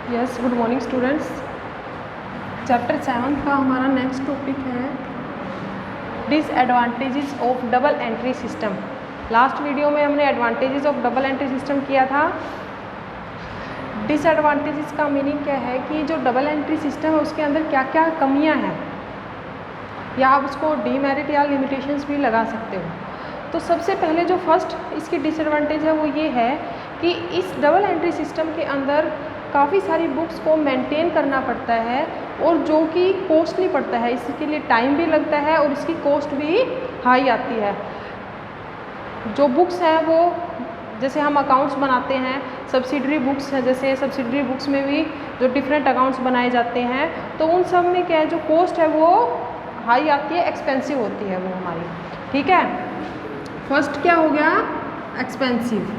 Yes, good morning students. Chapter 7 का हमारा next topic है disadvantages of double entry system. Last video में हमने advantages of double entry system किया था। डिसएडवांटेजेस का मीनिंग क्या है कि जो डबल एंट्री सिस्टम है उसके अंदर क्या क्या कमियां हैं, या आप उसको डीमेरिट या लिमिटेशंस भी लगा सकते हो। तो सबसे पहले जो फर्स्ट इसकी डिसएडवांटेज है वो ये है कि इस डबल एंट्री सिस्टम के अंदर काफ़ी सारी बुक्स को मेंटेन करना पड़ता है और जो कि कॉस्टली पड़ता है। इसके लिए टाइम भी लगता है और इसकी कॉस्ट भी हाई आती है। जो बुक्स हैं वो जैसे हम अकाउंट्स बनाते हैं, सब्सिडरी बुक्स हैं, जैसे सब्सिडरी बुक्स में भी जो डिफरेंट अकाउंट्स बनाए जाते हैं, तो उन सब में क्या है, जो कॉस्ट है वो हाई आती है, एक्सपेंसिव होती है वो हमारी। ठीक है, फर्स्ट क्या हो गया, एक्सपेंसिव।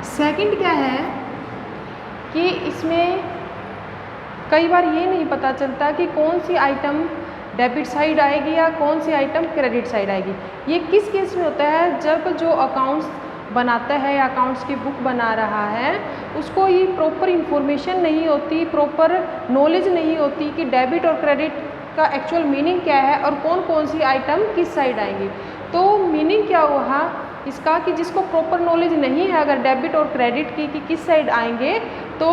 सेकंड क्या है कि इसमें कई बार ये नहीं पता चलता कि कौन सी आइटम डेबिट साइड आएगी या कौन सी आइटम क्रेडिट साइड आएगी। ये किस केस में होता है, जब जो अकाउंट्स बनाता है या अकाउंट्स की बुक बना रहा है उसको ये प्रॉपर इंफॉर्मेशन नहीं होती, प्रॉपर नॉलेज नहीं होती कि डेबिट और क्रेडिट का एक्चुअल मीनिंग क्या है और कौन कौन सी आइटम किस साइड आएंगी। तो मीनिंग क्या हुआ इसका कि जिसको प्रॉपर नॉलेज नहीं है अगर डेबिट और क्रेडिट की कि किस साइड आएंगे, तो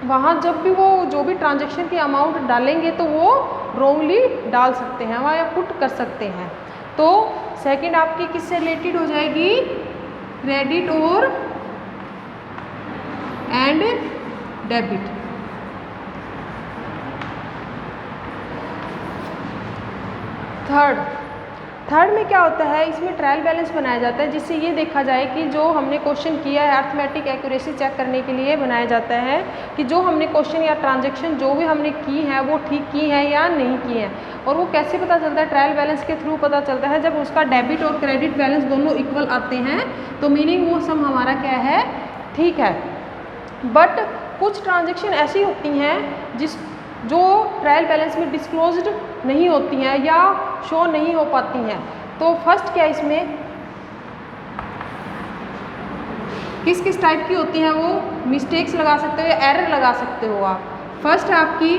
वहाँ जब भी वो जो भी ट्रांजैक्शन की अमाउंट डालेंगे तो वो रॉन्गली डाल सकते हैं वहाँ या पुट कर सकते हैं। तो सेकंड आपकी किससे रिलेटेड हो जाएगी, क्रेडिट और एंड डेबिट। थर्ड में क्या होता है, इसमें ट्रायल बैलेंस बनाया जाता है जिससे ये देखा जाए कि जो हमने क्वेश्चन किया है अर्थमेटिक एक्यूरेसी चेक करने के लिए बनाया जाता है कि जो हमने क्वेश्चन या ट्रांजैक्शन जो भी हमने की है वो ठीक की है या नहीं की है। और वो कैसे पता चलता है, ट्रायल बैलेंस के थ्रू पता चलता है। जब उसका डेबिट और क्रेडिट बैलेंस दोनों इक्वल आते हैं तो मीनिंग वो सम हमारा क्या है, ठीक है। बट कुछ ट्रांजैक्शन ऐसी होती हैं जो ट्रायल बैलेंस में डिस्क्लोज्ड नहीं होती हैं या शो नहीं हो पाती हैं। तो फर्स्ट क्या इसमें किस किस टाइप की होती हैं, वो मिस्टेक्स लगा सकते हो या एरर लगा सकते हो आप। फर्स्ट है आपकी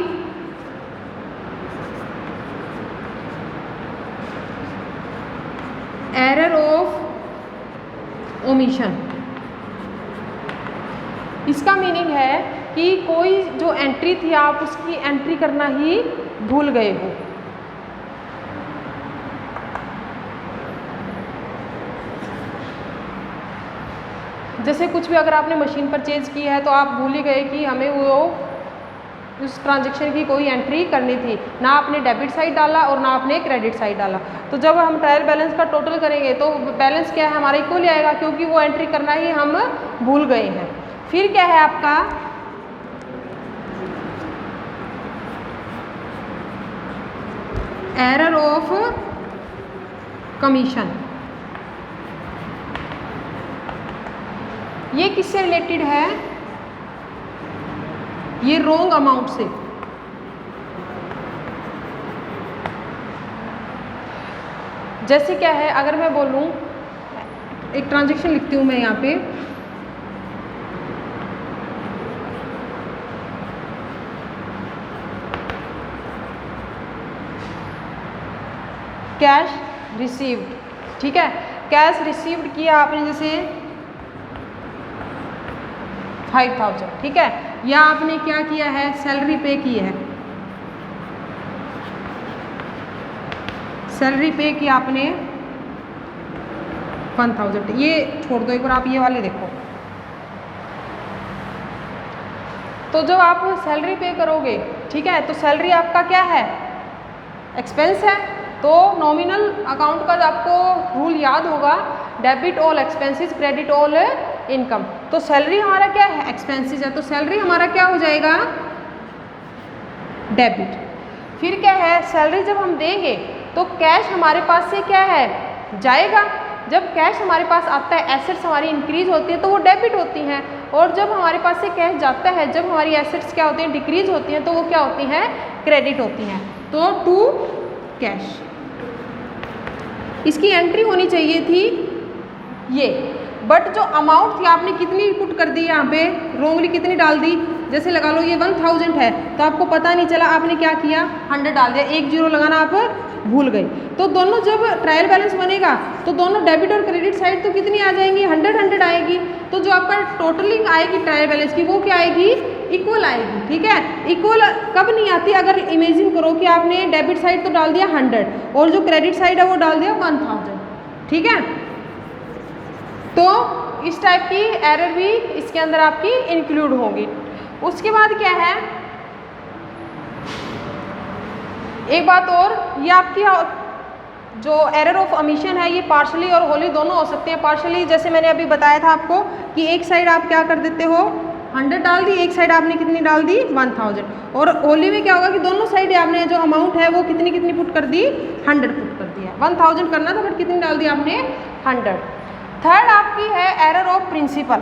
एरर ऑफ ओमिशन। इसका मीनिंग है कि कोई जो एंट्री थी आप उसकी एंट्री करना ही भूल गए हो। जैसे कुछ भी अगर आपने मशीन परचेज की है तो आप भूल ही गए कि हमें वो उस ट्रांजैक्शन की कोई एंट्री करनी थी, ना आपने डेबिट साइड डाला और ना आपने क्रेडिट साइड डाला। तो जब हम ट्रायल बैलेंस का टोटल करेंगे तो बैलेंस क्या है हमारा, इक्वल आएगा क्योंकि वो एंट्री करना ही हम भूल गए हैं। फिर क्या है आपका एरर ऑफ कमीशन। ये किससे रिलेटेड है, ये रॉन्ग अमाउंट से। जैसे क्या है, अगर मैं बोलूं एक ट्रांजैक्शन लिखती हूं मैं यहाँ पे, कैश रिसीव्ड। ठीक है, कैश रिसीव्ड किया आपने जैसे 5000, ठीक है, या आपने क्या किया है, सैलरी पे की है, सैलरी पे की आपने 1000। ये छोड़ दो, एक बार आप ये वाले देखो। तो जब आप सैलरी पे करोगे, ठीक है, तो सैलरी आपका क्या है, एक्सपेंस है। तो नॉमिनल अकाउंट का आपको रूल याद होगा, debit all expenses credit all income. तो सैलरी हमारा क्या है, एक्सपेंसेस है, तो सैलरी हमारा क्या हो जाएगा, डेबिट। फिर क्या है, सैलरी जब हम देंगे तो कैश हमारे पास से क्या है, जाएगा। जब कैश हमारे पास आता है, एसेट्स हमारी इंक्रीज होती है तो वो डेबिट होती हैं, और जब हमारे पास से कैश जाता है, जब हमारी एसेट्स क्या होती हैं, डिक्रीज होती हैं, तो वो क्या होती हैं, क्रेडिट होती हैं। तो टू कैश इसकी एंट्री होनी चाहिए थी ये। बट जो अमाउंट थी आपने कितनी पुट कर दी, यहाँ पे रोंगली कितनी डाल दी, जैसे लगा लो ये 1000 है तो आपको पता नहीं चला, आपने क्या किया 100 डाल दिया, 1 0 लगाना आप भूल गए। तो दोनों जब ट्रायल बैलेंस बनेगा तो दोनों डेबिट और क्रेडिट साइड तो कितनी आ जाएंगी, 100 आएगी। तो जो आपका टोटलिंग आएगी ट्रायल बैलेंस की वो क्या आएगी, इक्वल आएगी। ठीक है, इक्वल कब नहीं आती, अगर इमेजिन करो कि आपने डेबिट साइड तो डाल दिया 100 और जो क्रेडिट साइड है वो डाल दिया 1000। ठीक है, तो इस टाइप की एरर भी इसके अंदर आपकी इंक्लूड होगी। उसके बाद क्या है, एक बात और, ये आपकी जो एरर ऑफ ओमिशन है ये पार्शली और होली दोनों हो सकते हैं। पार्शली जैसे मैंने अभी बताया था आपको कि एक साइड आप क्या कर देते हो 100 डाल दी, एक साइड आपने कितनी डाल दी 1000, और होली में क्या होगा कि दोनों साइड आपने जो अमाउंट है वो कितनी पुट कर दी 100 पुट कर दिया। 1000 करना था बट कितनी डाल दी आपने 100। थर्ड आपकी है एरर ऑफ प्रिंसिपल।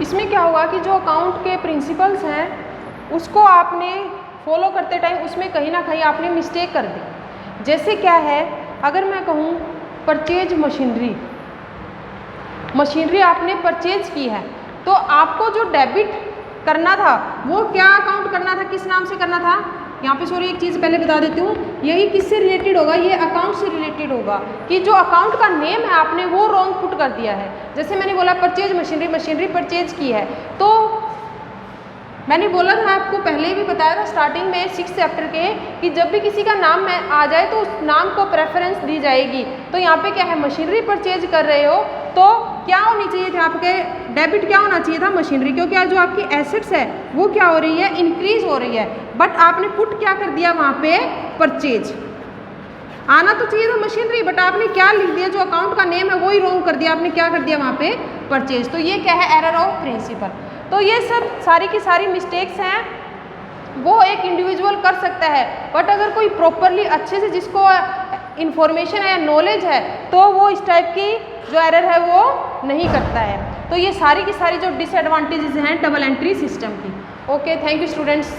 इसमें क्या होगा कि जो अकाउंट के प्रिंसिपल्स हैं उसको आपने फॉलो करते टाइम उसमें कहीं ना कहीं आपने मिस्टेक कर दी। जैसे क्या है, अगर मैं कहूँ परचेज मशीनरी आपने परचेज की है तो आपको जो डेबिट करना था वो क्या अकाउंट करना था, किस नाम से करना था। यहाँ पे सॉरी एक चीज़ पहले बता देती हूँ, यही किससे रिलेटेड होगा, ये अकाउंट से रिलेटेड होगा कि जो अकाउंट का नेम है आपने वो रॉन्ग पुट कर दिया है। जैसे मैंने बोला परचेज मशीनरी परचेज की है, तो मैंने बोला था आपको पहले भी बताया था स्टार्टिंग में 6th चैप्टर के कि जब भी किसी का नाम आ जाए तो उस नाम को प्रेफरेंस दी जाएगी। तो यहाँ पे क्या है, मशीनरी परचेज कर रहे हो तो क्या होनी चाहिए था आपके डेबिट, क्या होना चाहिए था मशीनरी, क्योंकि जो आपकी एसेट्स है वो क्या हो रही है, इंक्रीज हो रही है। बट आपने पुट क्या कर दिया वहाँ पे परचेज, आना तो चाहिए था मशीनरी बट आपने क्या लिख दिया, जो अकाउंट का नेम है वही रॉन्ग कर दिया, आपने क्या कर दिया वहाँ पे परचेज। तो ये क्या है, एरर ऑफ प्रिंसिपल। तो ये सब सारी की सारी मिस्टेक्स हैं, वो एक इंडिविजुअल कर सकता है बट अगर कोई प्रॉपरली अच्छे से जिसको इन्फॉर्मेशन है या नॉलेज है तो वो इस टाइप की जो एरर है वो नहीं करता है। तो ये सारी की सारी जो डिसएडवांटेजेस हैं डबल एंट्री सिस्टम की। Okay, thank you students.